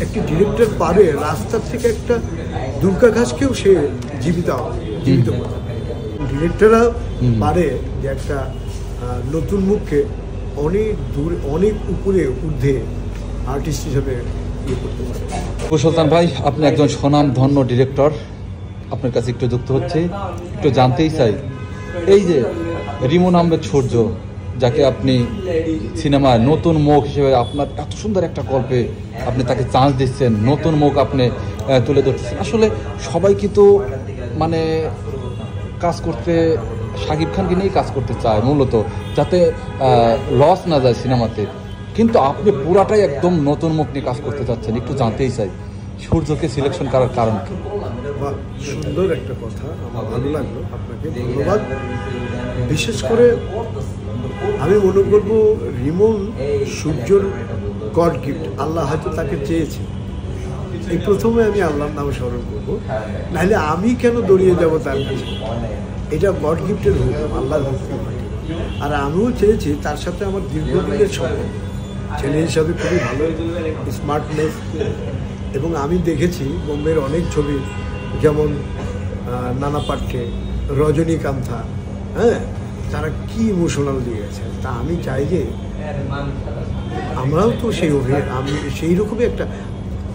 একটি ডিরেক্টর পারে রাস্তার থেকে একটা দুর্গা ঘাসকেও সে জীবিত করতে। ডিরেক্টররা পারে যে একটা নতুন মুখকে অনেক দূর অনেক উপরে ঊর্ধ্বে আর্টিস্ট হিসেবে করতে পারে। সুলতান ভাই, আপনি একজন স্বনামধন্য ডিরেক্টর, আপনার কাছে একটু যুক্ত হচ্ছে, একটু জানতেই চাই এই যে রিমন আহমেদ সূর্য, যাকে আপনি সিনেমায় নতুন মুখ হিসেবে আপনার এত সুন্দর একটা গল্পে আপনি তাকে চান্স দিচ্ছেন, নতুন মুখ আপনি তুলে ধরতেছেন। আসলে সবাই কিন্তু মানে কাজ করতে শাকিব খানকে নিয়েই কাজ করতে চায় মূলত, যাতে লস না যায় সিনেমাতে, কিন্তু আপনি পুরাটাই একদম নতুন মুখ নিয়ে কাজ করতে চাচ্ছেন। একটু জানতেই চাই সূর্যকে সিলেকশন করার কারণ কি? সুন্দর একটা কথা, আমার ভালো লাগলো, আপনাকে ধন্যবাদ। বিশেষ করে আমি মনে করবো রিমন সূর্যর গড গিফট, আল্লাহ হয়তো তাকে চেয়েছে। এই প্রথমে আমি আল্লাহর নাম স্মরণ করবো, নাহলে আমি কেন দৌড়িয়ে যাবো তার কাছে? এটা গড গিফটের হুকুম, আল্লাহর হুকুম। আর আমিও চেয়েছি তার সাথে আমার দীর্ঘদিনের সম্পর্ক, ছেলে হিসাবে খুবই ভালো, স্মার্টনেস। এবং আমি দেখেছি বোম্বের অনেক ছবি, যেমন নানা পাট্টে, রজনীকান্থা, হ্যাঁ, তারা কি ইমোশনাল দিয়েছে। তা আমি চাই যে আমরাও তো আমি সেই রকমই একটা,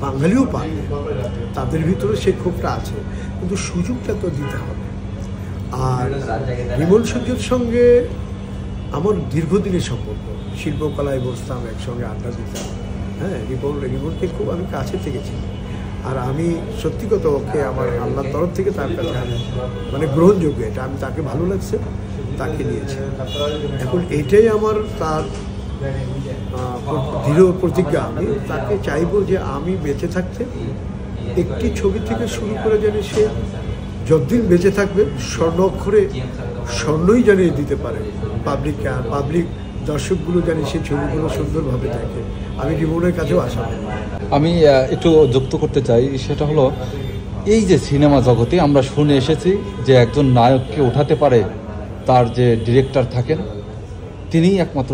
বাঙালিও পাবে, তাদের ভিতরে সেই ক্ষোভটা আছে, কিন্তু সুযোগটা তো দিতে হবে। আর রিমন সূর্যের সঙ্গে আমার দীর্ঘদিনের সম্পর্ক, শিল্পকলায় বসতাম, একসঙ্গে আড্ডা দিতাম, হ্যাঁ। রিমনকে খুব আমি কাছে থেকেছি। আর আমি সত্যি কথা, ওকে আমার আল্লাহর তরফ থেকে তার কাছে মানে গ্রহণযোগ্য, এটা আমি তাকে ভালো লাগছে, তাকে নিয়েছি। এখন এটাই আমার তার দৃঢ় প্রতিজ্ঞা। আমি তাকে চাইবো যে আমি বেঁচে থাকতে একটি ছবি থেকে শুরু করে জানি সে যতদিন বেঁচে থাকবে স্বর্ণ অক্ষরে স্বর্ণই জানিয়ে দিতে পারে পাবলিক দর্শকগুলো, জানি সেই ছবিগুলো সুন্দরভাবে দেখে। আমি রিমনের কাছেও আশা করি। আমি একটু যুক্ত করতে চাই, সেটা হলো এই যে সিনেমা জগতে আমরা শুনে এসেছি যে একজন নায়ককে উঠাতে পারে তার যে ডিরেক্টর থাকেন, তিনিই একমাত্র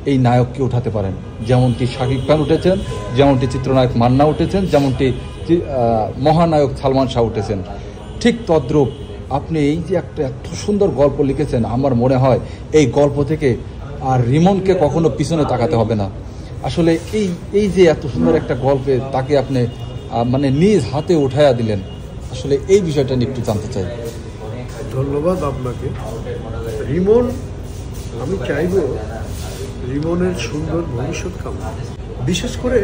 এই নায়ককে উঠাতে পারেন। যেমনটি শাকিব খান উঠেছেন, যেমনটি চিত্রনায়ক মান্না উঠেছেন, যেমনটি মহানায়ক সালমান শাহ উঠেছেন, ঠিক তদ্রূপ আপনি এই যে একটা এত সুন্দর গল্প লিখেছেন, আমার মনে হয় এই গল্প থেকে আর রিমনকে কখনো পিছনে তাকাতে হবে না। আসলে এই যে এত সুন্দর একটা গল্পে তাকে আপনি মানে নিজ হাতে উঠাইয়া দিলেন, আসলে এই বিষয়টা নিয়ে একটু জানতে চাই। ধন্যবাদ আপনাকে। রিমন, আমি চাইব রিমনের সুন্দর ভবিষ্যৎ কামনা। বিশেষ করে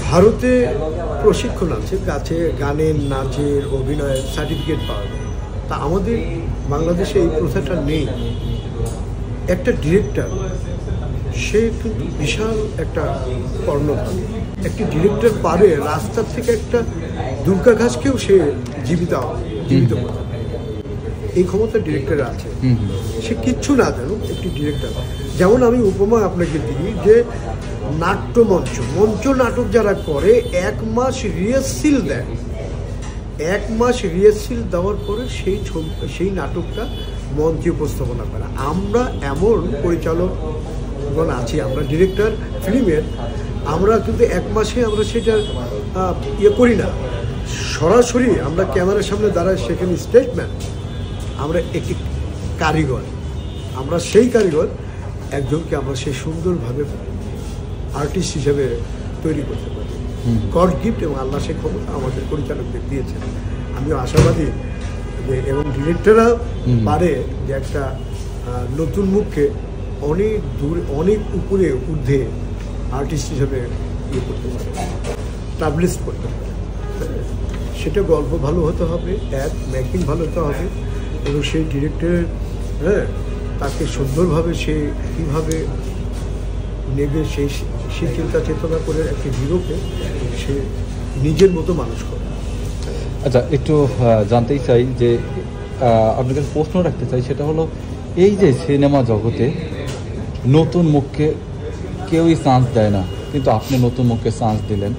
ভারতে প্রশিক্ষণ আছে, গানের, নাচের, অভিনয়ের সার্টিফিকেট পাওয়া যায়। তা আমাদের বাংলাদেশে এই প্রথাটা নেই। একটা ডিরেক্টর সে কিন্তু বিশাল একটা কর্ণধার। একটি ডিরেক্টর পারে রাস্তার থেকে একটা দুর্গা ঘাসকেও সে জীবিত করতে। এই ক্ষমতা ডিরেক্টর আছে, সে কিচ্ছু না জানুক, একটি ডিরেক্টর। যেমন আমি উপমা আপনাকে দিই যে মঞ্চ নাটক যারা করে 1 মাস রিহার্সেল দেয়, 1 মাস রিহার্সেল দেওয়ার পরে সেই নাটকটা মঞ্চে উপস্থাপনা করে। আমরা এমন পরিচালকগণ আছি, আমরা ডিরেক্টর ফিল্মের, আমরা কিন্তু 1 মাসে আমরা সেটা করি না, সরাসরি আমরা ক্যামেরার সামনে দাঁড়াই, সেখানে স্টেটমেন্ট। আমরা একটি কারিগর, আমরা সেই কারিগর একজনকে আমরা সেই সুন্দরভাবে আর্টিস্ট হিসেবে তৈরি করতে পারি। গড গিফট, এবং আল্লাহ সেই ক্ষমতা আমাদের পরিচালকদের দিয়েছেন। আমিও আশাবাদী যে, এবং ডিরেক্টররা পারে যে একটা নতুন মুখকে অনেক দূর অনেক উপরে ঊর্ধ্বে আর্টিস্ট হিসেবে করতে পারে, স্টাবলিশ করতে পারে। সেটা গল্প ভালো হতে হবে, মেকিং ভালো হতে হবে, এবং সেই ডিরেক্টরের, হ্যাঁ, তাকে সুন্দরভাবে সে কীভাবে নেবে সেই চিন্তা চেতনা করে একটি হিরোকে সে নিজের মতো মানুষ করে। আচ্ছা, একটু জানতেই চাই যে আপনাকে প্রশ্ন রাখতে চাই, সেটা হলো এই যে সিনেমা জগতে নতুন মুখকে কেউই চান্স দেয় না, কিন্তু আপনি নতুন মুখকে চান্স দিলেন।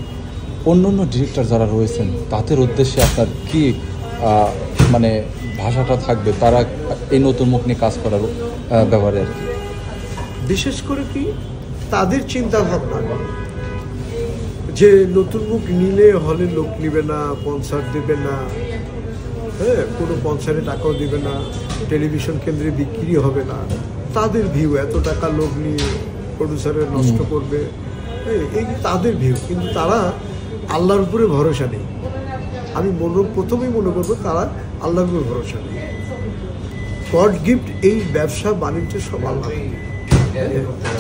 অন্য ডিরেক্টর যারা রয়েছেন তাদের উদ্দেশ্যে আপনার কি মানে ভাষাটা থাকবে তারা এই নতুন মুখ নিয়ে কাজ করার ব্যাপারে আর কি? বিশেষ করে কি তাদের চিন্তা ভাবনা, যে নতুন মুখ নিলে হলে লোক নিবে না, স্পন্সর দেবে না, হ্যাঁ, কোনো স্পন্সরে টাকাও দেবে না, টেলিভিশন কেন্দ্রে বিক্রি হবে না, তাদের ভিউ, এত টাকা লোক নিয়ে প্রডিউসারের নষ্ট করবে, এই তাদের ভিউ। কিন্তু তারা আল্লাহর উপরে ভরসা নেই। আমি প্রথমেই মনে করবো তারা আল্লাহর উপরে ভরসা নেই। গড গিফট এই ব্যবসা বাণিজ্য সব আল্লাহ।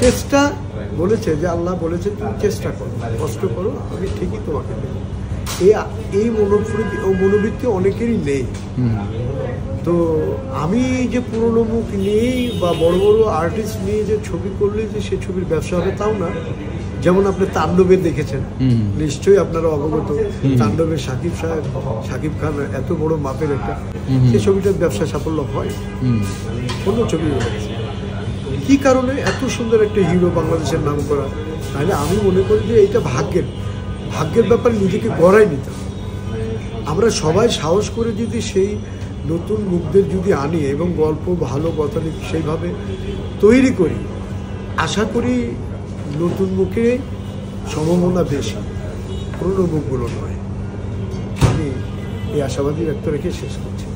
চেষ্টা বলেছে যে আল্লাহ বলেছে তুমি চেষ্টা করো, কষ্ট করো, আমি ঠিকই তোমাকে দেবো। এই মনোবৃত্তি অনেকেরই নেই। তো আমি যে পুরনো মুখ নিয়েই বা বড় বড় আর্টিস্ট নিয়ে যে ছবি করলে যে সে ছবির ব্যবসা হবে তাও না। যেমন আপনি তাণ্ডবের দেখেছেন, নিশ্চয়ই আপনারা অবগত, তাণ্ডবের শাকিব খান এত বড় মাপের একটা, সে ছবিটার ব্যবসা সাফল্য হয় অন্য ছবি হয়েছে। কি কারণে? এত সুন্দর একটা হিরো বাংলাদেশের নাম করা। তাহলে আমি মনে করি যে এইটা ভাগ্যের ব্যাপারে নিজেকে গড়াই নিতে হবে। আমরা সবাই সাহস করে যদি সেই নতুন মুখদের যদি আনি এবং গল্প ভালো কথা সেইভাবে তৈরি করি, আশা করি নতুন মুখে সম্ভাবনা বেশি, পুরনো মুখগুলো নয়। আমি এই আশাবাদী ব্যক্ত রেখে শেষ করছি।